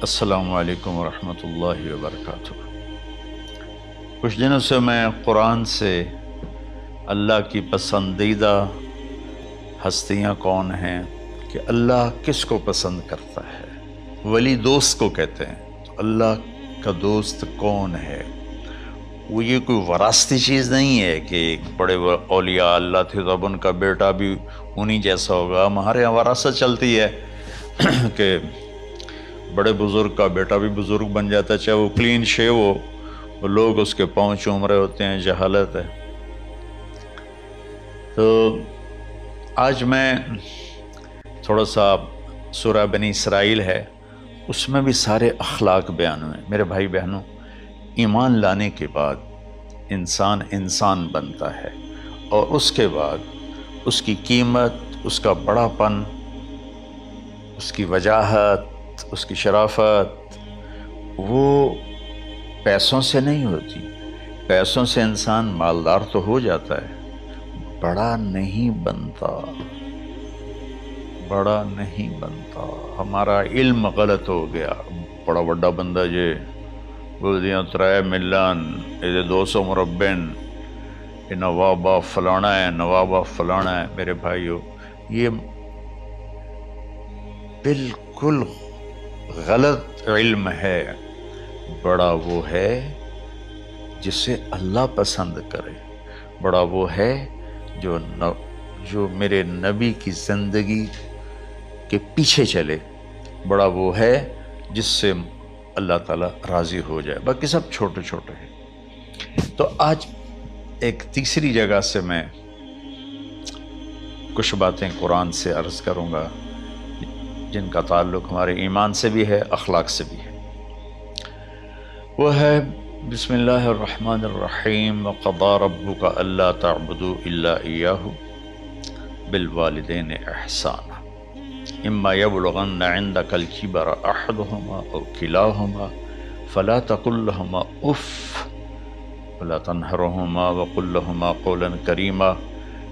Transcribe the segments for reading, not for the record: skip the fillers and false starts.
السلام علیکم ورحمۃ اللہ وبرکاتہ۔ کچھ دنوں سے میں قرآن سے اللہ کی پسندیدہ ہستیاں کون ہیں، کہ اللہ کس کو پسند کرتا ہے، ولی دوست کو کہتے ہیں۔ تو اللہ کا دوست کون ہے؟ وہ یہ کوئی وراثتی چیز نہیں ہے کہ ایک بڑے اولیاء اللہ تھے تو اب ان کا بیٹا بھی انہی جیسا ہوگا۔ ہمارے یہاں وراثت چلتی ہے کہ بڑے بزرگ کا بیٹا بھی بزرگ بن جاتا ہے، چاہے وہ کلین شیو ہو، وہ لوگ اس کے پاؤں چوم رہے ہوتے ہیں، جہالت ہے۔ تو آج میں تھوڑا سا سورہ بنی اسرائیل ہے، اس میں بھی سارے اخلاق بیان ہوئے۔ میرے بھائی بہنوں، ایمان لانے کے بعد انسان بنتا ہے، اور اس کے بعد اس کی قیمت، اس کا بڑا پن، اس کی وجاہت، اس کی شرافت وہ پیسوں سے نہیں ہوتی۔ پیسوں سے انسان مالدار تو ہو جاتا ہے، بڑا نہیں بنتا، بڑا نہیں بنتا۔ ہمارا علم غلط ہو گیا۔ بڑا بڑا بندہ جے بول دیا 3 ملین 200 مربع، یہ نواب فلانا ہے، نواب فلانا ہے۔ میرے بھائیو، یہ بالکل غلط علم ہے۔ بڑا وہ ہے جسے اللہ پسند کرے، بڑا وہ ہے جو میرے نبی کی زندگی کے پیچھے چلے، بڑا وہ ہے جس سے اللہ تعالیٰ راضی ہو جائے۔ باقی سب چھوٹے چھوٹے ہیں۔ تو آج ایک تیسری جگہ سے میں کچھ باتیں قرآن سے عرض کروں گا، جن کا تعلق ہمارے ایمان سے بھی ہے، اخلاق سے بھی ہے۔ وہ ہے بسم اللہ الرحمن الرحیم۔ وَقَضَىٰ رَبُّكَ أَلَّا تَعْبُدُوا إِلَّا إِيَّاهُ بِالْوَالِدَيْنِ إِحْسَانًا إِمَّا يَبْلُغَنَّ عِندَكَ الْكِبَرَ أَحَدُهُمَا أَوْ كِلَاهُمَا فَلَا تَقُل لَّهُمَا أُفٍّ وَلَا تَنْهَرْهُمَا وَقُل لَّهُمَا قَوْلًا كَرِيمًا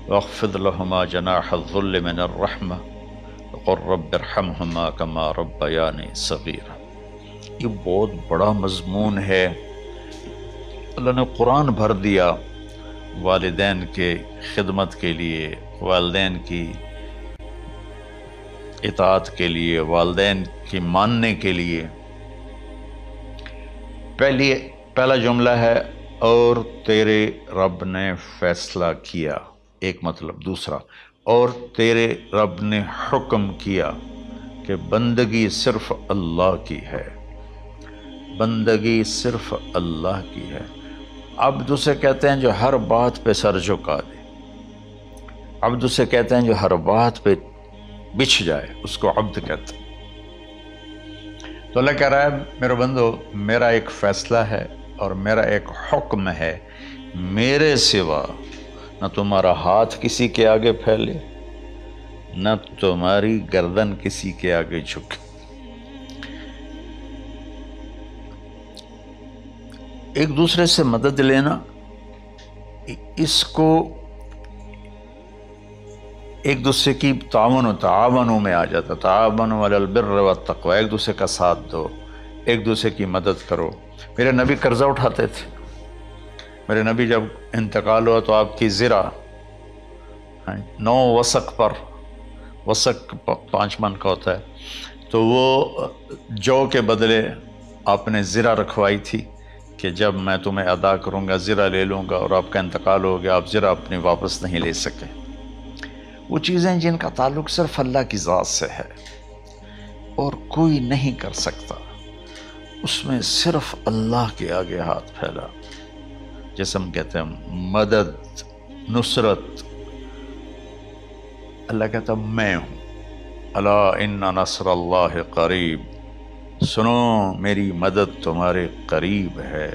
وَاخْفِضْ لَهُمَا جَنَاحَ الذُّلِّ مِنَ الرَّحْمَةِ وَقُل رَّبِّ ارْحَمْهُمَا كَمَا رَبَّيَانِي صَغِيرًا۔ یہ بہت بڑا مضمون ہے۔ اللہ نے قرآن بھر دیا والدین کے خدمت کے لیے، والدین کی اطاعت کے لیے، والدین کی ماننے کے لیے۔ پہلا جملہ ہے اور تیرے رب نے فیصلہ کیا، ایک مطلب۔ دوسرا، اور تیرے رب نے حکم کیا کہ بندگی صرف اللہ کی ہے، بندگی صرف اللہ کی ہے۔ عبد اسے کہتے ہیں جو ہر بات پہ سر جھکا دے، عبد اسے کہتے ہیں جو ہر بات پہ بچھ جائے، اس کو عبد کہتے ہیں۔ تو اللہ کہہ رہا ہے میرے بندو، میرا ایک فیصلہ ہے اور میرا ایک حکم ہے، میرے سوا نہ تمہارا ہاتھ کسی کے آگے پھیلے، نہ تمہاری گردن کسی کے آگے جھکے۔ ایک دوسرے سے مدد لینا، اس کو ایک دوسرے کی تعاونوں میں آ جاتا۔ تعاونوا علی البر والتقوی، ایک دوسرے کا ساتھ دو، ایک دوسرے کی مدد کرو۔ میرے نبی قرضہ اٹھاتے تھے۔ میرے نبی جب انتقال ہوا تو آپ کی زرہ 9 وسق پر، وسق 5 من کا ہوتا ہے، تو وہ جو کے بدلے آپ نے زرہ رکھوائی تھی کہ جب میں تمہیں ادا کروں گا زرہ لے لوں گا، اور آپ کا انتقال ہو گیا، آپ زرہ اپنی واپس نہیں لے سکے۔ وہ چیزیں جن کا تعلق صرف اللہ کی ذات سے ہے اور کوئی نہیں کر سکتا، اس میں صرف اللہ کے آگے ہاتھ پھیلا۔ جیسے ہم کہتے ہیں مدد، نصرت، اللہ کہتا میں ہوں۔ الا ان نصر اللہ قریب، سنو میری مدد تمہارے قریب ہے۔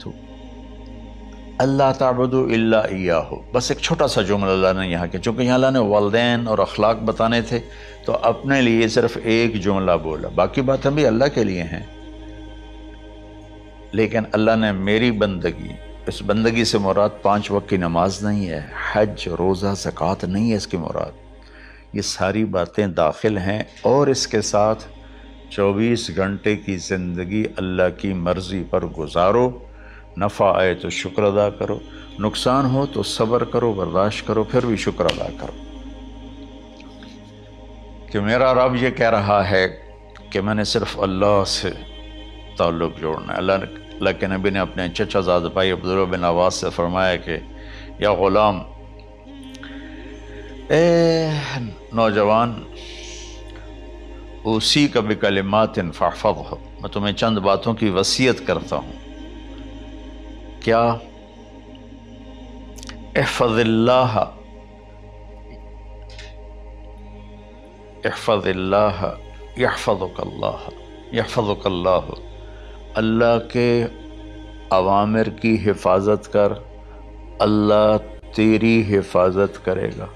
تو اللہ تعبدوا الا ایاہ، بس ایک چھوٹا سا جملہ اللہ نے یہاں کیا، چونکہ یہاں اللہ نے والدین اور اخلاق بتانے تھے تو اپنے لیے صرف ایک جملہ بولا، باقی باتیں بھی اللہ کے لیے ہیں۔ لیکن اللہ نے میری بندگی، اس بندگی سے مراد 5 وقت کی نماز نہیں ہے، حج، روزہ، زکوٰۃ نہیں ہے اس کی مراد، یہ ساری باتیں داخل ہیں، اور اس کے ساتھ 24 گھنٹے کی زندگی اللہ کی مرضی پر گزارو، نفع آئے تو شکر ادا کرو، نقصان ہو تو صبر کرو، برداشت کرو، پھر بھی شکر ادا کرو کہ میرا رب یہ کہہ رہا ہے کہ میں نے صرف اللہ سے تعلق جوڑنا ہے۔ اللہ کے نبی نے اپنے چچا زاد بھائی عبداللہ بن عباس سے فرمایا کہ یا غلام، اے نوجوان، اسی کا بکلمات فاحفظہ، میں تمہیں چند باتوں کی وصیت کرتا ہوں۔ کیا؟ احفظ اللہ، احفظ اللہ یحفظک اللہ، یحفظک اللہ، اللہ کے اوامر کی حفاظت کر، اللہ تیری حفاظت کرے گا۔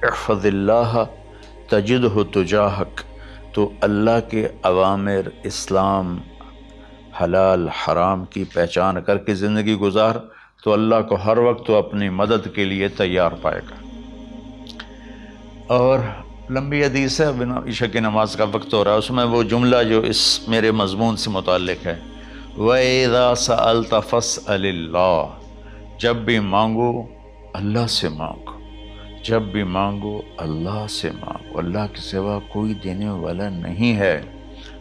احفظ اللہ تجدہ تجاہک، تو اللہ کے اوامر، اسلام، حلال حرام کی پہچان کر کے زندگی گزار تو اللہ کو ہر وقت تو اپنی مدد کے لیے تیار پائے گا۔ اور لمبی حدیث ہے، عشاء کی نماز کا وقت ہو رہا ہے، اس میں وہ جملہ جو اس میرے مضمون سے متعلق ہے، وَإِذَا سَأَلْتَ فَاسْأَلِ اللَّهِ، جب بھی مانگو اللہ سے مانگو، جب بھی مانگو اللہ سے مانگو، اللہ کے سوا کوئی دینے والا نہیں ہے،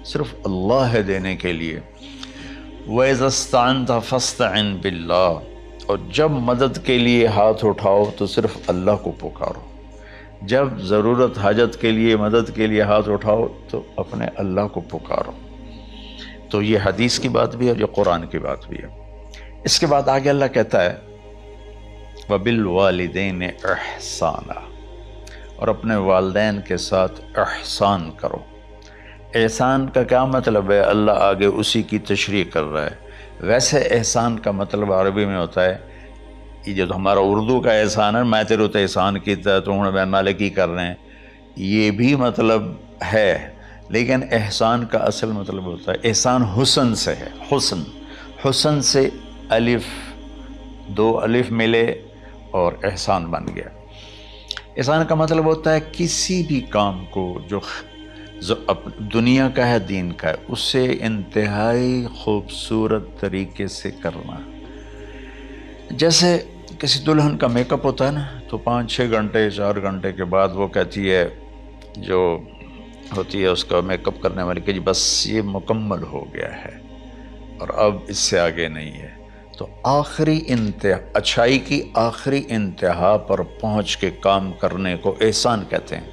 صرف اللہ ہے دینے کے لیے۔ وَإِذَا اسْتَعَنْتَ فَاسْتَعِنْ بِاللَّهِ، اور جب مدد کے لیے ہاتھ اٹھاؤ تو صرف اللہ کو پکارو، جب ضرورت حاجت کے لیے مدد کے لیے ہاتھ اٹھاؤ تو اپنے اللہ کو پکارو۔ تو یہ حدیث کی بات بھی ہے اور یہ قرآن کی بات بھی ہے۔ اس کے بعد آگے اللہ کہتا ہے وَبِالْوَالِدَيْنِ إِحْسَانًا، اور اپنے والدین کے ساتھ احسان کرو۔ احسان کا کیا مطلب ہے؟ اللہ آگے اسی کی تشریح کر رہا ہے۔ ویسے احسان کا مطلب عربی میں ہوتا ہے، یہ جو ہمارا اردو کا احسان ہے، میں تیرے تو احسان کیتا تو ہوں بیان مالے کی کر رہے ہیں، یہ بھی مطلب ہے، لیکن احسان کا اصل مطلب ہوتا ہے، احسان حسن سے ہے، حسن، حسن سے الف، دو الف ملے اور احسان بن گیا۔ احسان کا مطلب ہوتا ہے کسی بھی کام کو جو دنیا کا ہے، دین کا ہے، اس سے انتہائی خوبصورت طریقے سے کرنا۔ جیسے کسی دلہن کا میک اپ ہوتا ہے نا، تو 5-6 گھنٹے 4 گھنٹے کے بعد وہ کہتی ہے، جو ہوتی ہے اس کا میک اپ کرنے والی، کہ جی بس یہ مکمل ہو گیا ہے اور اب اس سے آگے نہیں ہے۔ تو آخری اچھائی کی آخری انتہا پر پہنچ کے کام کرنے کو احسان کہتے ہیں۔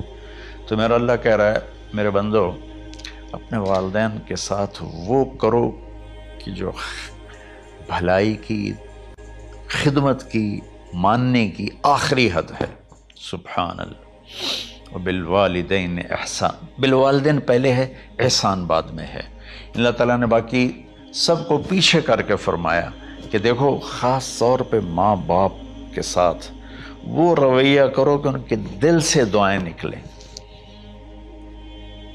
تو میرا اللہ کہہ رہا ہے میرے بندو، اپنے والدین کے ساتھ وہ کرو کہ جو بھلائی کی، خدمت کی، ماننے کی آخری حد ہے۔ سبحان اللہ۔ وبالوالدین احسان، بالوالدین پہلے ہے، احسان بعد میں ہے۔ اللہ تعالیٰ نے باقی سب کو پیچھے کر کے فرمایا کہ دیکھو خاص طور پہ ماں باپ کے ساتھ وہ رویہ کرو کہ ان کے دل سے دعائیں نکلیں۔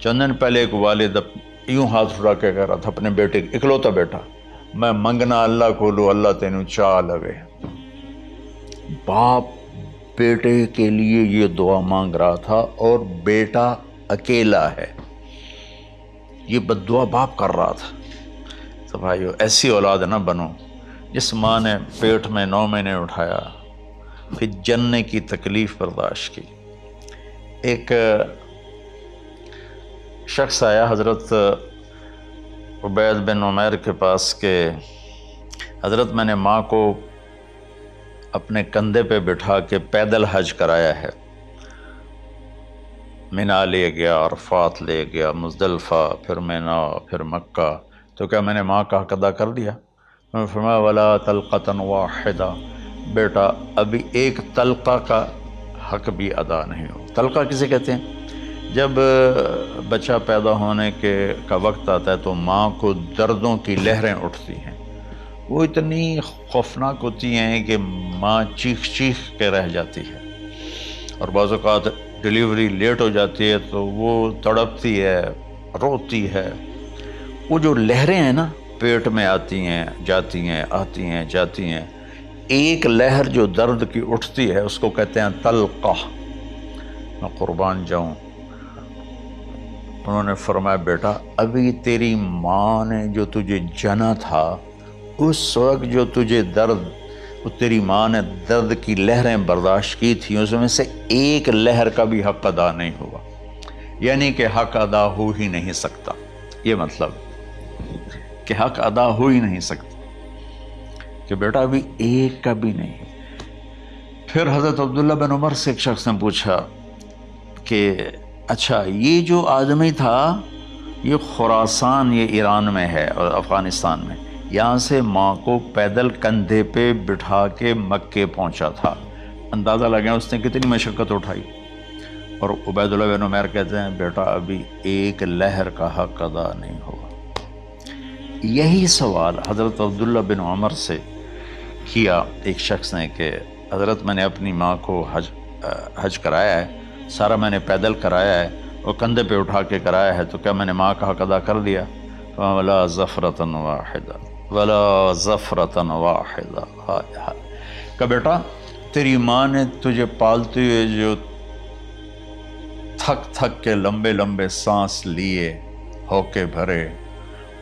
چند دن پہلے ایک والد یوں ہاتھ اٹھا کے کہہ رہا تھا اپنے بیٹے، اکلوتا بیٹا، میں منگنا اللہ کو لو، اللہ تینوں چاہ لگے۔ باپ بیٹے کے لیے یہ دعا مانگ رہا تھا اور بیٹا اکیلا ہے، یہ بد دعا باپ کر رہا تھا۔ تو بھائیو، ایسی اولاد نہ بنو جس ماں نے پیٹ میں 9 مہینے اٹھایا، پھر جننے کی تکلیف برداشت کی۔ ایک شخص آیا حضرت عبید بن عمیر کے پاس کہ حضرت میں نے ماں کو اپنے کندھے پہ بٹھا کے پیدل حج کرایا ہے، مینا لے گیا، عرفات لے گیا، مزدلفہ، پھر مینا، پھر مکہ، تو کیا میں نے ماں کا حق ادا کر دیا؟ میں نے فرمایا ولا تلقۃ واحدہ، بیٹا ابھی ایک تلقہ کا حق بھی ادا نہیں ہو۔ تلقہ کسے کہتے ہیں؟ جب بچہ پیدا ہونے کا وقت آتا ہے تو ماں کو دردوں کی لہریں اٹھتی ہیں، وہ اتنی خوفناک ہوتی ہیں کہ ماں چیخ چیخ کے رہ جاتی ہے، اور بعض اوقات ڈیلیوری لیٹ ہو جاتی ہے تو وہ تڑپتی ہے، روتی ہے۔ وہ جو لہریں ہیں نا، پیٹ میں آتی ہیں جاتی ہیں، آتی ہیں جاتی ہیں، ایک لہر جو درد کی اٹھتی ہے اس کو کہتے ہیں تلقہ۔ میں قربان جاؤں، انہوں نے فرمایا بیٹا ابھی تیری ماں نے جو تجھے جنا تھا اس وقت جو تجھے درد، تیری ماں نے درد کی لہریں برداشت کی تھیں، اس میں سے ایک لہر کا بھی حق ادا نہیں ہوا، یعنی کہ حق ادا ہو ہی نہیں سکتا، یہ مطلب کہ حق ادا ہو ہی نہیں سکتا کہ بیٹا ابھی ایک کا بھی نہیں۔ پھر حضرت عبداللہ بن عمر سے ایک شخص نے پوچھا کہ اچھا یہ جو آدمی تھا یہ خراسان، یہ ایران میں ہے اور افغانستان میں، یہاں سے ماں کو پیدل کندھے پہ بٹھا کے مکے پہنچا تھا، اندازہ لگا اس نے کتنی مشقت اٹھائی۔ اور عبید اللہ بن عمیر کہتے ہیں بیٹا ابھی ایک لہر کا حق ادا نہیں ہوا۔ یہی سوال حضرت عبداللہ بن عمر سے کیا ایک شخص نے کہ حضرت میں نے اپنی ماں کو حج کرایا ہے، سارا میں نے پیدل کرایا ہے اور کندھے پہ اٹھا کے کرایا ہے، تو کیا میں نے ماں کا حق ادا کر دیا؟ وَلَا زَفْرَةً وَاحِدًا وَلَا زَفْرَةً وَاحِدًا۔ کہ بیٹا تیری ماں نے تجھے پالتے ہوئے جو تھک تھک کے لمبے لمبے سانس لیے، ہوکے بھرے،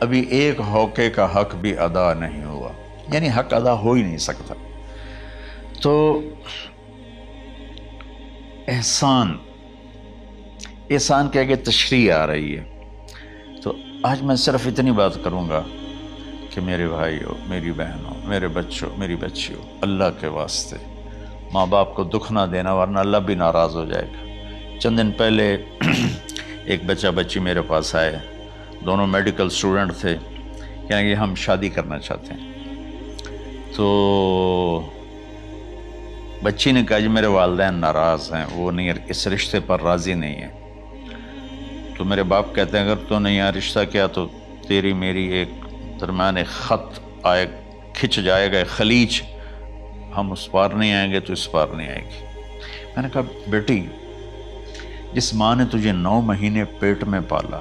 ابھی ایک ہوکے کا حق بھی ادا نہیں ہوا، یعنی حق ادا ہو ہی نہیں سکتا۔ تو احسان کے آگے تشریح آ رہی ہے۔ تو آج میں صرف اتنی بات کروں گا کہ میرے بھائیوں، میری بہنوں، میرے بچوں، میری بچیوں، اللہ کے واسطے ماں باپ کو دکھ نہ دینا ورنہ اللہ بھی ناراض ہو جائے گا۔ چند دن پہلے ایک بچہ بچی میرے پاس آئے، دونوں میڈیکل اسٹوڈنٹ تھے، کہیں کہ ہم شادی کرنا چاہتے ہیں۔ تو بچی نے کہا جی میرے والدین ناراض ہیں، وہ نہیں، اس رشتے پر راضی نہیں ہیں۔ تو میرے باپ کہتے ہیں اگر تو نہیں یہاں رشتہ کیا تو تیری میری ایک درمیان ایک خط آئے، کھچ جائے گا، ایک خلیج، ہم اس پار نہیں آئیں گے تو اس پار نہیں آئے گی۔ میں نے کہا بیٹی جس ماں نے تجھے 9 مہینے پیٹ میں پالا،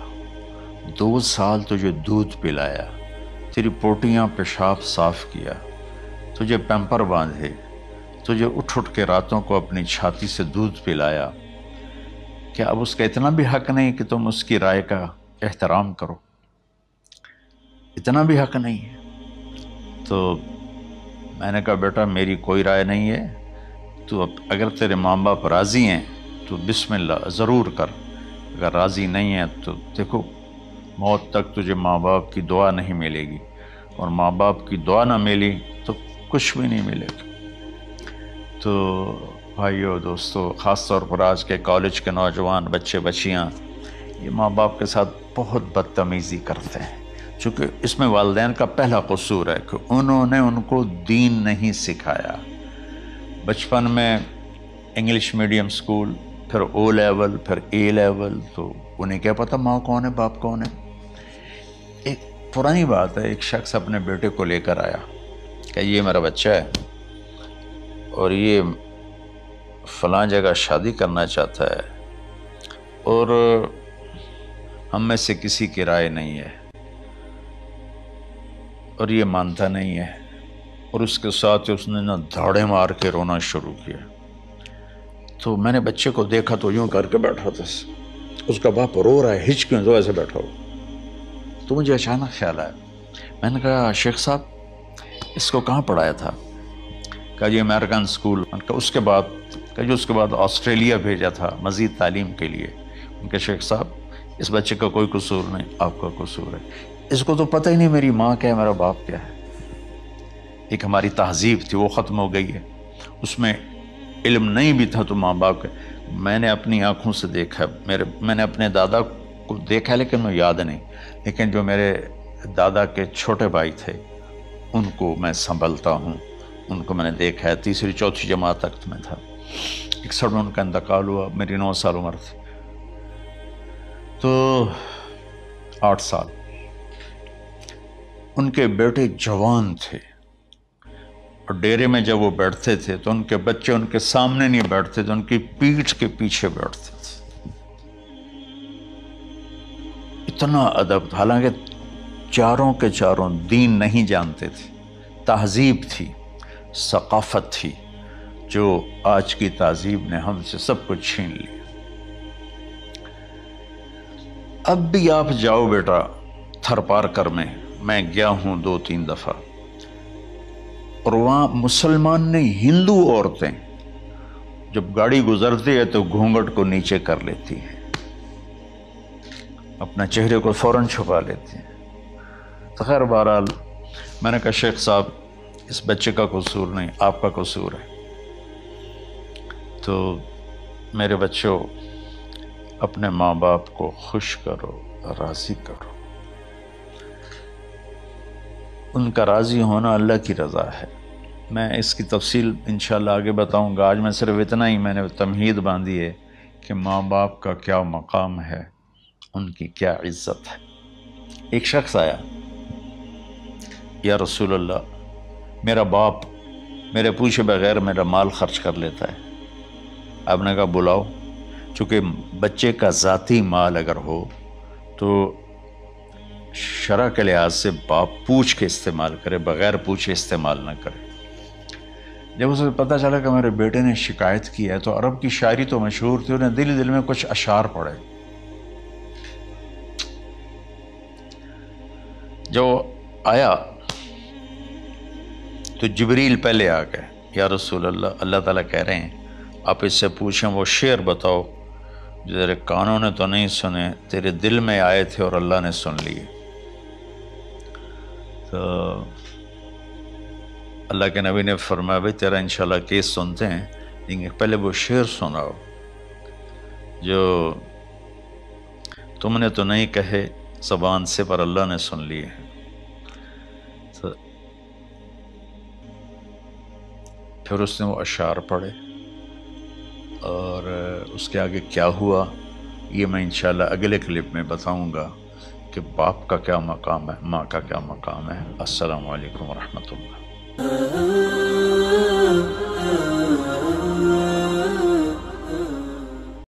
2 سال تجھے دودھ پلایا، تیری پوٹیاں پیشاب صاف کیا، تجھے پیمپر باندھے، تجھے اٹھ کے راتوں کو اپنی چھاتی سے دودھ پلایا، کیا اب اس کا اتنا بھی حق نہیں کہ تم اس کی رائے کا احترام کرو؟ اتنا بھی حق نہیں ہے؟ تو میں نے کہا بیٹا میری کوئی رائے نہیں ہے، تو اگر تیرے ماں باپ راضی ہیں تو بسم اللہ ضرور کر، اگر راضی نہیں ہے تو دیکھو موت تک تجھے ماں باپ کی دعا نہیں ملے گی، اور ماں باپ کی دعا نہ ملی تو کچھ بھی نہیں ملے گا۔ تو بھائیو دوستو، خاص طور پر آج کے کالج کے نوجوان بچے بچیاں یہ ماں باپ کے ساتھ بہت بدتمیزی کرتے ہیں، چونکہ اس میں والدین کا پہلا قصور ہے کہ انہوں نے ان کو دین نہیں سکھایا۔ بچپن میں انگلش میڈیم سکول، پھر او لیول، پھر اے لیول، تو انہیں کیا پتہ ماں کون ہے باپ کون ہے۔ ایک پرانی بات ہے، ایک شخص اپنے بیٹے کو لے کر آیا کہ یہ میرا بچہ ہے اور یہ فلاں جگہ شادی کرنا چاہتا ہے اور ہم میں سے کسی کی رائے نہیں ہے اور یہ مانتا نہیں ہے، اور اس کے ساتھ اس نے دھاڑے مار کے رونا شروع کیا۔ تو میں نے بچے کو دیکھا تو یوں کر کے بیٹھا تھا، اس کا باپ رو رہا ہے، ہچکیوں تو ایسے بیٹھا ہو۔ تو مجھے اچانک خیال آیا، میں نے کہا شیخ صاحب اس کو کہاں پڑھایا تھا؟ کہا جی امریکن اسکول۔ اس کے بعد آسٹریلیا بھیجا تھا مزید تعلیم کے لیے۔ ان کے شیخ صاحب اس بچے کا کوئی قصور نہیں، آپ کا قصور ہے، اس کو تو پتہ ہی نہیں میری ماں کیا ہے، میرا باپ کیا ہے۔ ایک ہماری تہذیب تھی وہ ختم ہو گئی ہے، اس میں علم نہیں بھی تھا تو ماں باپ کا۔ میں نے اپنی آنکھوں سے دیکھا، میں نے اپنے دادا کو دیکھا لیکن میں یاد نہیں، لیکن جو میرے دادا کے چھوٹے بھائی تھے ان کو میں سنبھلتا ہوں، ان کو میں نے دیکھا ہے، 3ری 4تھی جماعت تک میں تھا۔ 61 میں ان کا انتقال ہوا، میری 9 سال عمر تھی، تو 8 سال۔ ان کے بیٹے جوان تھے اور ڈیرے میں جب وہ بیٹھتے تھے تو ان کے بچے ان کے سامنے نہیں بیٹھتے تھے، ان کی پیٹھ کے پیچھے بیٹھتے تھے۔ اتنا ادب، حالانکہ چاروں کے چاروں دین نہیں جانتے تھے، تہذیب تھی، ثقافت تھی، جو آج کی تہذیب نے ہم سے سب کچھ چھین لیا۔ اب بھی آپ جاؤ بیٹا تھر پار کر میں گیا ہوں 2-3 دفعہ، اور وہاں مسلمان نہیں ہندو عورتیں جب گاڑی گزرتی ہے تو گھونگھٹ کو نیچے کر لیتی ہیں، اپنا چہرے کو فوراً چھپا لیتی ہیں۔ تو خیر بہرحال میں نے کہا شیخ صاحب اس بچے کا قصور نہیں، آپ کا قصور ہے، تو میرے بچوں اپنے ماں باپ کو خوش کرو، راضی کرو، ان کا راضی ہونا اللہ کی رضا ہے۔ میں اس کی تفصیل انشاءاللہ آگے بتاؤں گا، آج میں صرف اتنا ہی میں نے تمہید باندھی ہے کہ ماں باپ کا کیا مقام ہے، ان کی کیا عزت ہے۔ ایک شخص آیا، یا رسول اللہ میرا باپ میرے پوچھے بغیر میرا مال خرچ کر لیتا ہے۔ آپ نے کہا بلاؤ، چونکہ بچے کا ذاتی مال اگر ہو تو شرع کے لحاظ سے باپ پوچھ کے استعمال کرے، بغیر پوچھے استعمال نہ کرے۔ جب اسے پتہ چلا کہ میرے بیٹے نے شکایت کی ہے، تو عرب کی شاعری تو مشہور تھی، انہیں دل میں کچھ اشعار پڑھے۔ جو آیا تو جبریل پہلے آ گئے، یا رسول اللہ اللہ تعالیٰ کہہ رہے ہیں آپ اس سے پوچھیں وہ شعر بتاؤ جو تیرے کانوں نے تو نہیں سنے، تیرے دل میں آئے تھے اور اللہ نے سن لیے۔ تو اللہ کے نبی نے فرمایا بھائی تیرا انشاءاللہ کیس سنتے ہیں، لیکن پہلے وہ شعر سناؤ جو تم نے تو نہیں کہے زبان سے پر اللہ نے سن لیے ہیں۔ تو پھر اس نے وہ اشعار پڑھے، اور اس کے آگے کیا ہوا یہ میں انشاءاللہ اگلے کلپ میں بتاؤں گا کہ باپ کا کیا مقام ہے، ماں کا کیا مقام ہے۔ السلام علیکم ورحمۃ اللہ۔